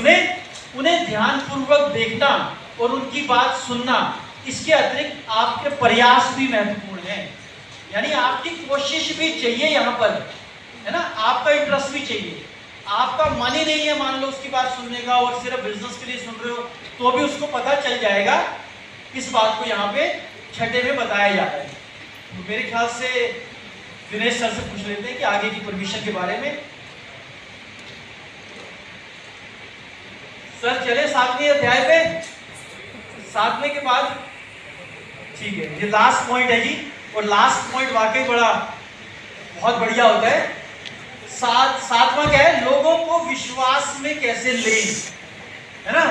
सुने, उन्हें ध्यानपूर्वक देखना और उनकी बात सुनना, इसके अतिरिक्त आपके प्रयास भी महत्वपूर्ण है। यानी आपकी कोशिश भी चाहिए यहाँ पर, है ना, आपका इंटरेस्ट भी चाहिए। आपका मन ही नहीं है मान लो उसकी बात सुनने का और सिर्फ बिजनेस के लिए सुन रहे हो, तो भी उसको पता चल जाएगा। इस बात को यहाँ पे छठे में बताया जाता है। तो मेरे ख्याल से दिनेश सर से पूछ लेते हैं कि आगे की परमिशन के बारे में। सर चले 7वें अध्याय पे। 7वें के बाद ठीक है, ये लास्ट पॉइंट है जी, और लास्ट पॉइंट वाकई बहुत बढ़िया होता है। 7वां क्या है, लोगों को विश्वास में कैसे लें, है ना।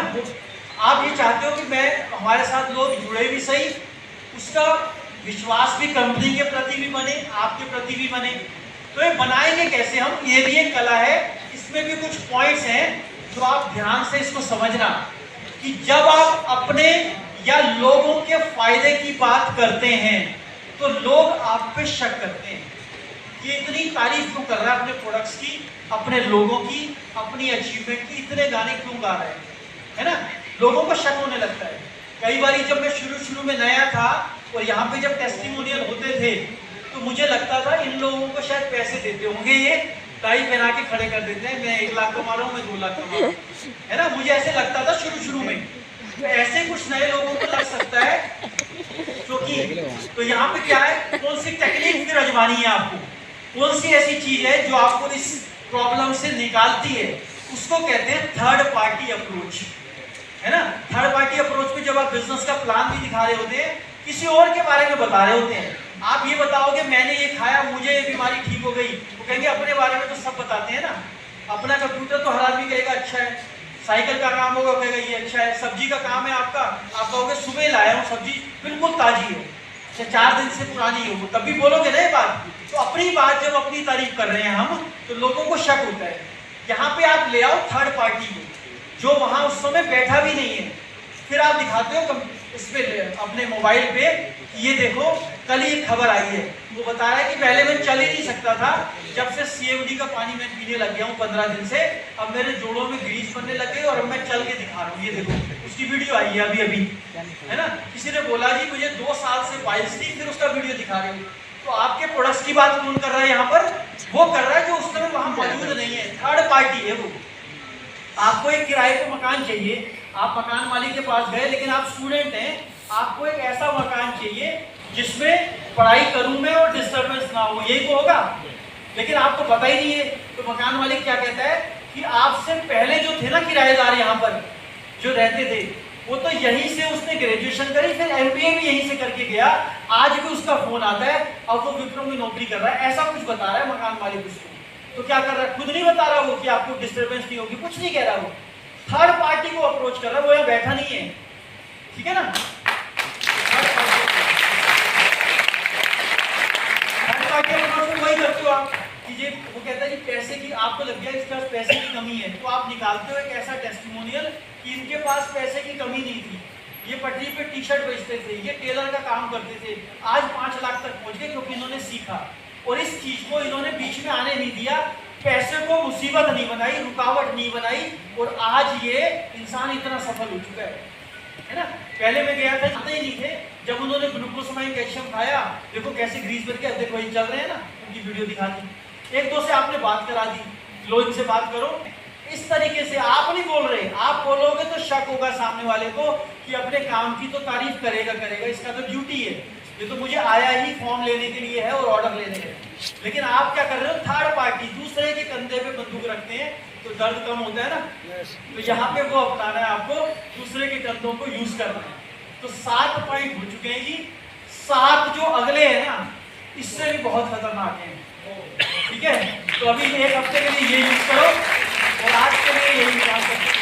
आप ये चाहते हो कि मैं हमारे साथ लोग जुड़े भी सही, उसका विश्वास भी कंपनी के प्रति भी बने, आपके प्रति भी बने। तो ये बनाएंगे कैसे हम, ये भी एक कला है। इसमें भी कुछ पॉइंट्स हैं जो आप ध्यान से इसको समझना, कि जब आप अपने या लोगों के फायदे की बात करते हैं तो लोग आप पे शक करते हैं कि इतनी तारीफ क्यों कर रहा है अपने प्रोडक्ट्स की, अपने लोगों की, अपनी अचीवमेंट की, इतने गाने क्यों गा रहे हैं, है ना। लोगों को शक होने लगता है। कई बार जब मैं शुरू में नया था और यहाँ पे जब टेस्टिमोनियल होते थे तो मुझे लगता था इन लोगों को शायद पैसे देते होंगे, ये टाई पहना के खड़े कर देते हैं, मैं 1 लाख कमा रहा हूँ, मैं 2 लाख कमा रहा हूँ, है ना। मुझे ऐसे लगता था शुरू में। तो ऐसे कुछ नए लोगों को लग सकता है, क्योंकि तो यहाँ पे क्या है, कौन सी टेक्निक फिर आजमानी है आपको, कौन सी ऐसी चीज है जो आपको इस प्रॉब्लम से निकालती है, उसको कहते हैं थर्ड पार्टी अप्रोच, है ना। थर्ड पार्टी अप्रोच में जब आप बिजनेस का प्लान भी दिखा रहे होते हैं, किसी और के बारे में बता रहे होते हैं, आप ये बताओगे मैंने ये खाया, मुझे ये बीमारी ठीक हो गई, वो कहेंगे अपने बारे में तो सब बताते हैं ना। अपना कंप्यूटर तो हर आदमी कहेगा अच्छा है, साइकिल का काम होगा कहेगा ये अच्छा है, सब्जी का काम है आपका, आप कहोगे सुबह लाया हूँ सब्जी बिल्कुल ताजी है, 4 दिन से पुरानी है, वो तब भी बोलोगे ना ये बात। तो अपनी बात जब अपनी तारीफ कर रहे हैं हम, तो लोगों को शक होता है। यहाँ पे आप ले आओ थर्ड पार्टी को, जो वहां उस समय बैठा भी नहीं है, फिर आप दिखाते हो इस पे अपने मोबाइल पे, ये देखो कल ही खबर आई है, वो बता रहा है कि पहले मैं चल ही नहीं सकता था, जब से CFD का पानी मैं पीने लग गया हूँ 15 दिन से, अब मेरे जोड़ों में ग्रीस बनने लग गई और अब मैं चल के दिखा रहा हूँ, ये देखो। उसकी वीडियो आई है अभी, है ना। किसी ने बोला जी मुझे 2 साल से बाइल्स थी, फिर उसका वीडियो दिखा रहे हो। तो आपके प्रोडक्ट्स की बात कौन कर रहा है यहाँ पर, वो कर रहा है जो उस समय वहां मौजूद नहीं है, थर्ड पार्टी है वो। आपको एक किराए को मकान चाहिए, आप मकान मालिक के पास गए, लेकिन आप स्टूडेंट हैं, आपको एक ऐसा मकान चाहिए जिसमें पढ़ाई करूं मैं और डिस्टर्बेंस ना हो, यही तो होगा। लेकिन आपको पता ही नहीं है, तो मकान मालिक क्या कहता है कि आपसे पहले जो थे ना किराएदार यहाँ पर जो रहते थे, वो तो यहीं से उसने ग्रेजुएशन करी, फिर MBA भी यहीं से करके गया, आज भी उसका फोन आता है, अब वो विप्रो में नौकरी कर रहा है, ऐसा कुछ बता रहा है मकान मालिक उसको। तो क्या कर रहा है, खुद नहीं बता रहा वो कि आपको डिस्टर्बेंस नहीं होगी, कुछ नहीं कह रहा वो, थर्ड पार्टी को अप्रोच कर रहा है, वो यहाँ बैठा नहीं है, ठीक है ना। थर्ड पार्टी अप्रोच में वही करते हो आप कि ये वो कहता है कि पैसे की आपको लग गया इसके पास पैसे की कमी है, तो आप निकालते हो एक ऐसा टेस्टिमोनियल कि इनके पास पैसे की कमी नहीं थी, ये पटरी पे टी-शर्ट बेचते थे, ये टेलर का काम करते थे, आज 5 लाख तक पहुंच गए क्योंकि इन्होंने सीखा और इस चीज को इन्होंने बीच में आने नहीं दिया, पैसे को मुसीबत नहीं बनाई, रुकावट नहीं बनाई, और आज ये इंसान इतना सफल हो चुका है ना। पहले मैं गया था, जानते ही नहीं थे, जब उन्होंने ग्लूकोसामाइन कैल्शियम खाया, देखो कैसे ग्रीस बन के, देखो ये चल रहे हैं ना, उनकी वीडियो दिखा दी, 1-2 से आपने बात करा दी, लो इनसे बात करो, इस तरीके से आप नहीं बोल रहे, आप बोलोगे तो शक होगा सामने वाले को कि अपने काम की तो तारीफ करेगा, इसका तो ड्यूटी है, ये तो मुझे आया ही फॉर्म लेने के लिए है और ऑर्डर लेने के लिए। लेकिन आप क्या कर रहे हो, थर्ड पार्टी, दूसरे के कंधे पे बंदूक रखते हैं तो दर्द कम होता है ना। तो यहाँ पे वो अपनाना है आपको, दूसरे के कंधों को यूज करना है। तो 7 पॉइंट हो चुके हैं जी, 7 जो अगले हैं ना, इससे भी बहुत खतरनाक है, ठीक है। तो अभी 1 हफ्ते के लिए ये यूज करो और आज के लिए यही काम करते हैं।